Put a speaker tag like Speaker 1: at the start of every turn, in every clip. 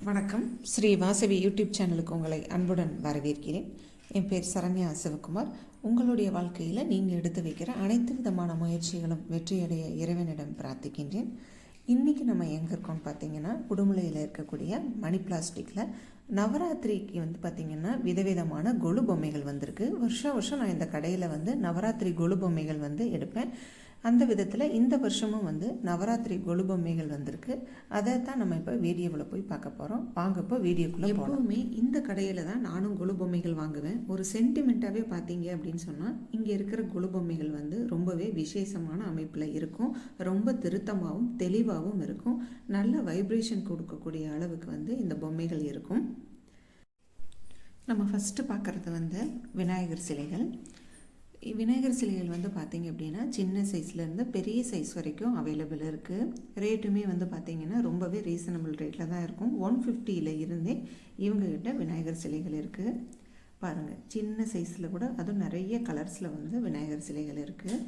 Speaker 1: வணக்கம். ஸ்ரீ வாசவி யூடியூப் சேனலுக்கு உங்களை அன்புடன் வரவேற்கிறேன். என் பேர் சரண்யா சிவகுமார். உங்களுடைய வாழ்க்கையில் நீங்கள் எடுத்து வைக்கிற அனைத்து விதமான முயற்சிகளும் வெற்றியடைய இறைவனிடம் பிரார்த்திக்கின்றேன். இன்றைக்கி நம்ம எங்கே இருக்கோம்னு பார்த்தீங்கன்னா, உடுமலையில் இருக்கக்கூடிய மணி பிளாஸ்டிக்கில் நவராத்திரிக்கு பார்த்திங்கன்னா விதவிதமான கொலு பொம்மைகள் வந்திருக்கு. வருஷம் நான் இந்த கடையில் நவராத்திரி கொலு பொம்மைகள் எடுப்பேன். அந்த விதத்தில் இந்த வருஷமும் நவராத்திரி கொலு பொம்மைகள் வந்திருக்கு. அதை தான் நம்ம இப்போ வீடியோவில் போய் பார்க்க போகிறோம். வாங்க இப்போ வீடியோக்குள்ளே. எப்போவுமே இந்த கடையில் தான் நானும் கொலு பொம்மைகள் வாங்குவேன். ஒரு சென்டிமெண்ட்டாகவே பார்த்தீங்க அப்படின்னு சொன்னால், இங்கே இருக்கிற கொலு பொம்மைகள் ரொம்பவே விசேஷமான அமைப்பில் இருக்கும். ரொம்ப திருத்தமாகவும் தெளிவாகவும் இருக்கும். நல்ல வைப்ரேஷன் கொடுக்கக்கூடிய அளவுக்கு இந்த பொம்மைகள் இருக்கும். நம்ம ஃபஸ்ட்டு பார்க்குறது விநாயகர் சிலைகள். விநாயகர் சிலைகள் பார்த்திங்க அப்படின்னா சின்ன சைஸ்லேருந்து பெரிய சைஸ் வரைக்கும் அவைலபிள் இருக்குது. ரேட்டுமே பார்த்திங்கன்னா ரொம்பவே ரீசனபிள் ரேட்டில் தான் இருக்கும். 150 இருந்தே இவங்ககிட்ட விநாயகர் சிலைகள் இருக்குது. பாருங்கள், சின்ன சைஸில் கூட அதுவும் நிறைய கலர்ஸில் விநாயகர் சிலைகள் இருக்குது.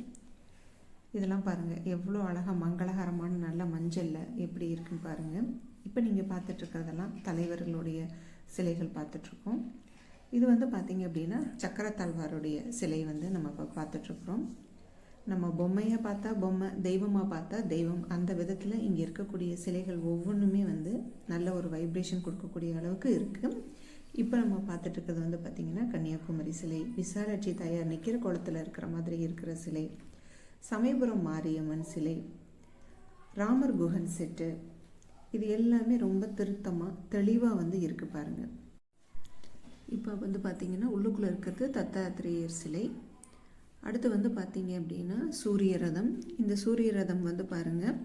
Speaker 1: இதெல்லாம் பாருங்கள் எவ்வளோ அழகாக மங்களகரமான நல்ல மஞ்சளில் எப்படி இருக்குன்னு பாருங்கள். இப்போ நீங்கள் பார்த்துட்ருக்கிறதெல்லாம் தலைவர்களுடைய சிலைகள் பார்த்துட்ருக்கோம். இது பார்த்திங்க அப்படின்னா சக்கரத்தாழ்வாருடைய சிலை நம்ம இப்போ பார்த்துட்ருக்குறோம். நம்ம பொம்மையை பார்த்தா பொம்மை, தெய்வமாக பார்த்தா தெய்வம், அந்த விதத்தில் இங்கே இருக்கக்கூடிய சிலைகள் ஒவ்வொன்றுமே நல்ல ஒரு வைப்ரேஷன் கொடுக்கக்கூடிய அளவுக்கு இருக்குது. இப்போ நம்ம பார்த்துட்ருக்கிறது பார்த்திங்கன்னா கன்னியாகுமரி சிலை, விசாலாட்சி தாயார் நிற்கிற குளத்தில் இருக்கிற மாதிரி இருக்கிற சிலை, சமயபுரம் மாரியம்மன் சிலை, ராமர் குகன் செட்டு, இது எல்லாமே ரொம்ப திருத்தமாக தெளிவாக இருக்குது பாருங்கள். இப்போ பார்த்திங்கன்னா உள்ளுக்குள்ளே இருக்கிறது தத்தாத்திரேயர் சிலை. அடுத்து பார்த்திங்க அப்படின்னா சூரிய ரதம். இந்த சூரிய ரதம் பாருங்கள்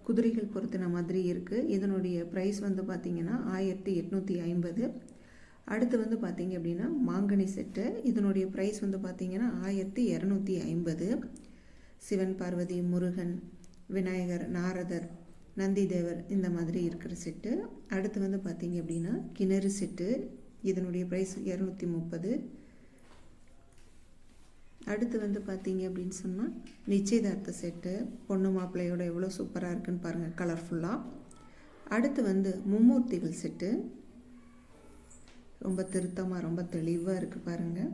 Speaker 1: குதிரைகள் பொருத்தின மாதிரி இருக்குது. இதனுடைய ப்ரைஸ் பார்த்திங்கன்னா 1850. அடுத்து பார்த்திங்க அப்படின்னா மாங்கனி செட்டு. இதனுடைய ப்ரைஸ் பார்த்திங்கன்னா 1250. சிவன், பார்வதி, முருகன், விநாயகர், நாரதர், நந்திதேவர் இந்த மாதிரி இருக்கிற செட்டு. அடுத்து பார்த்திங்க அப்படின்னா கிணறு செட்டு. இதனுடைய ப்ரைஸ் 230. அடுத்து பார்த்திங்க அப்படின்னு சொன்னால் நிச்சயதார்த்த செட்டு. பொண்ணு மாப்பிள்ளையோட எவ்வளோ சூப்பராக இருக்குன்னு பாருங்கள், கலர்ஃபுல்லாக. அடுத்து மும்மூர்த்திகள் செட்டு. ரொம்ப திருத்தமாக ரொம்ப தெளிவாக இருக்குது பாருங்கள்.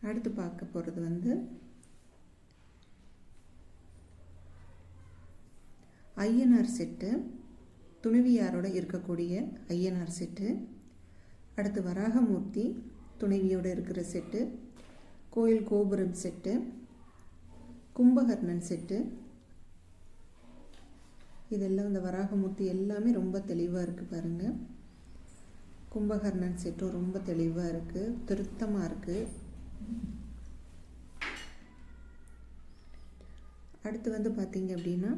Speaker 1: அடுத்து பார்க்க போகிறது ஐயனார் செட்டு. துணைவியாரோட இருக்கக்கூடிய ஐயனார் செட்டு. அடுத்து வராகமூர்த்தி துணைவியோடு இருக்கிற செட்டு, கோயில் கோபுரம் செட்டு, கும்பகர்ணன் செட்டு. இதெல்லாம் இந்த வராகமூர்த்தி எல்லாமே ரொம்ப தெளிவாக இருக்குது பாருங்கள். கும்பகர்ணன் செட்டும் ரொம்ப தெளிவாக இருக்குது, திருத்தமாக இருக்குது. அடுத்து பார்த்திங்க அப்படின்னா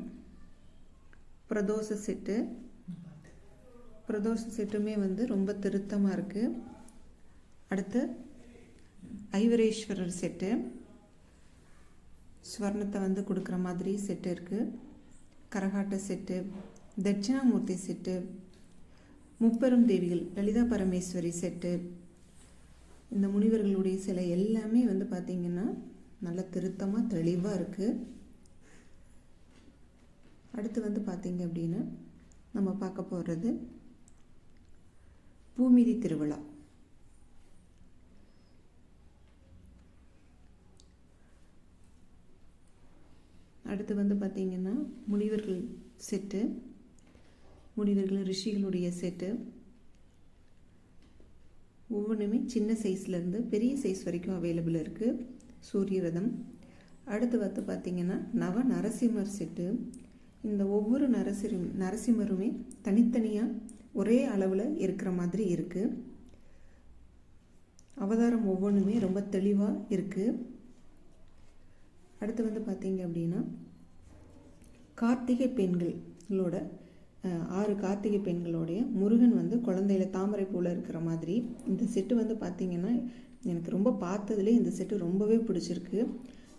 Speaker 1: பிரதோஷ செட்டு. பிரதோஷ செட்டுமே ரொம்ப திருத்தமாக இருக்குது. அடுத்து ஐவரேஸ்வரர் செட்டு. ஸ்வர்ணத்தை கொடுக்குற மாதிரி செட்டு இருக்குது. கரகாட்ட செட்டு, தட்சிணாமூர்த்தி செட்டு, முப்பெரும் தேவிகள், லலிதா பரமேஸ்வரி செட்டு. இந்த முனிவர்களுடைய சிலை எல்லாமே பார்த்திங்கன்னா நல்ல திருத்தமாக தெளிவாக இருக்குது. அடுத்து பார்த்திங்க அப்படின்னா நம்ம பார்க்க போகிறது பூமிதி திருவிழா. அடுத்து பார்த்திங்கன்னா முனிவர்கள் செட்டு, முனிவர்கள் ரிஷிகளுடைய செட்டு. ஒவ்வொன்றுமே சின்ன சைஸ்லேருந்து பெரிய சைஸ் வரைக்கும் அவைலபிள் இருக்குது. சூரிய ரதம். அடுத்து பார்த்திங்கன்னா நவ நரசிம்மர் செட்டு. இந்த ஒவ்வொரு நரசிம்மருமே தனித்தனியாக ஒரே அளவில் இருக்கிற மாதிரி இருக்குது. அவதாரம் ஒவ்வொன்றுமே ரொம்ப தெளிவாக இருக்குது. அடுத்து பார்த்திங்க அப்படின்னா கார்த்திகை பெண்களோட 6 கார்த்திகை பெண்களோடைய முருகன் குழந்தையில தாமரை பூவில் இருக்கிற மாதிரி இந்த செட்டு பார்த்திங்கன்னா எனக்கு ரொம்ப பார்த்ததுலேயே இந்த செட்டு ரொம்பவே பிடிச்சிருக்கு.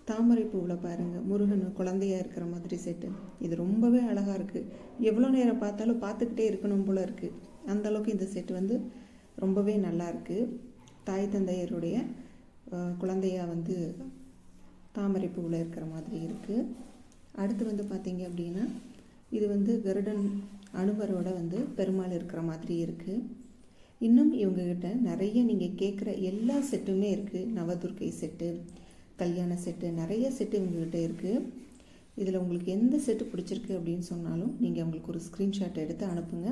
Speaker 1: தாமரை பூவில் பாருங்கள், முருகன் குழந்தையாக இருக்கிற மாதிரி செட்டு. இது ரொம்பவே அழகாக இருக்குது. எவ்வளோ நேரம் பார்த்தாலும் பார்த்துக்கிட்டே இருக்கணும் போல் இருக்குது. அந்தளவுக்கு இந்த செட்டு ரொம்பவே நல்லா இருக்குது. தாய் தந்தையருடைய குழந்தையாக தாமரை பூவில் இருக்கிற மாதிரி இருக்குது. அடுத்து பார்த்திங்க அப்படின்னா இது கருடன் அனுமரோட வந்து பெருமாள் இருக்கிற மாதிரி இருக்குது. இன்னும் இவங்ககிட்ட நிறைய நீங்கள் கேட்குற எல்லா செட்டுமே இருக்குது. நவதுர்க்கை செட்டு, கல்யாண செட்டு, நிறைய செட்டு இவங்ககிட்ட இருக்குது. இதில் உங்களுக்கு எந்த செட்டு பிடிச்சிருக்கு அப்படின்னு சொன்னாலும் நீங்கள் அவங்களுக்கு ஒரு ஸ்க்ரீன்ஷாட் எடுத்து அனுப்புங்க.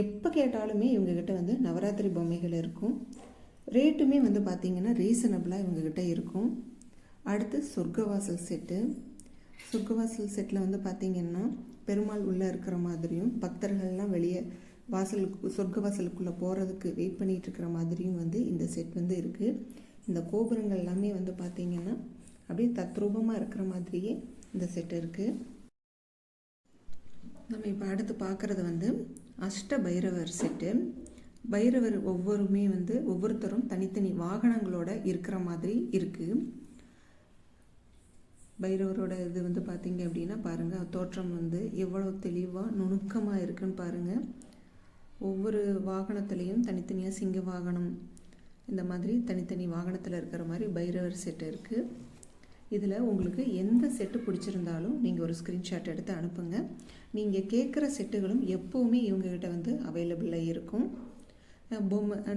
Speaker 1: எப்போ கேட்டாலுமே இவங்ககிட்ட வந்து நவராத்திரி பொம்மைகள் இருக்கும். ரேட்டுமே வந்து பார்த்திங்கன்னா ரீசனபிளாக இவங்ககிட்ட இருக்கும். அடுத்து சொர்க்கவாசல் செட்டு. சொர்க்கவாசல் செட்டில் வந்து பார்த்திங்கன்னா பெருமாள் உள்ளே இருக்கிற மாதிரியும் பக்தர்கள்லாம் வெளியே சொர்க்க வாசலுக்குள்ளே போகிறதுக்கு வெயிட் பண்ணிகிட்டு இருக்கிற மாதிரியும் வந்து இந்த செட் வந்து இருக்குது. இந்த கோபுரங்கள் எல்லாமே வந்து பார்த்திங்கன்னா அப்படியே தத்ரூபமாக இருக்கிற மாதிரியே இந்த செட் இருக்குது. நம்ம இப்போ அடுத்து பார்க்குறது வந்து அஷ்ட பைரவர் செட்டு. பைரவர் ஒவ்வொருத்தரும் தனித்தனி வாகனங்களோட இருக்கிற மாதிரி இருக்குது. பைரவரோட இது வந்து பார்த்திங்க அப்படின்னா பாருங்கள், தோற்றம் வந்து எவ்வளோ தெளிவாக நுணுக்கமாக இருக்குன்னு பாருங்கள். ஒவ்வொரு வாகனத்துலேயும் தனித்தனியாக சிங்க வாகனம், இந்த மாதிரி தனித்தனி வாகனத்தில் இருக்கிற மாதிரி பைரவர் செட்டு இருக்குது. இதில் உங்களுக்கு எந்த செட்டு பிடிச்சிருந்தாலும் நீங்கள் ஒரு ஸ்க்ரீன்ஷாட் எடுத்து அனுப்புங்க. நீங்கள் கேட்குற செட்டுகளும் எப்போவுமே இவங்ககிட்ட வந்து அவைலபிளாக இருக்கும்.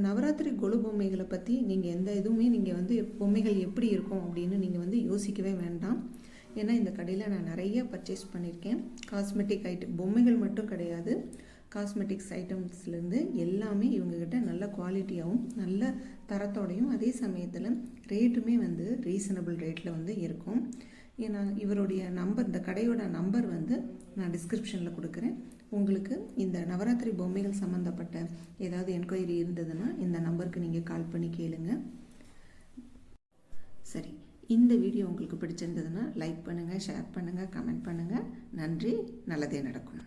Speaker 1: நவராத்திரி கொலு பொம்மைகளை பற்றி நீங்கள் எந்த இதுவுமே நீங்கள் வந்து பொம்மைகள் எப்படி இருக்கும் அப்படின்னு நீங்கள் வந்து யோசிக்கவே வேண்டாம். ஏன்னா இந்த கடையில் நான் நிறைய பர்ச்சேஸ் பண்ணியிருக்கேன். காஸ்மெட்டிக் பொம்மைகள் மட்டும் கிடையாது, காஸ்மெட்டிக்ஸ் ஐட்டம்ஸ்லேருந்து எல்லாமே இவங்ககிட்ட நல்ல குவாலிட்டியாகவும் நல்ல தரத்தோடையும் அதே சமயத்தில் ரேட்டுமே வந்து ரீசனபிள் ரேட்டில் வந்து இருக்கும். ஏன்னா இவருடைய நம்பர், இந்த கடையோட நம்பர் வந்து நான் டிஸ்கிரிப்ஷனில் கொடுக்குறேன். உங்களுக்கு இந்த நவராத்திரி பொம்மைகள் சம்மந்தப்பட்ட ஏதாவது என்கொயரி இருந்ததுன்னா இந்த நம்பருக்கு நீங்கள் கால் பண்ணி கேளுங்க. சரி, இந்த வீடியோ உங்களுக்கு பிடிச்சிருந்ததுன்னா லைக் பண்ணுங்கள், ஷேர் பண்ணுங்கள், கமெண்ட் பண்ணுங்கள். நன்றி. நல்லதே நடக்கும்.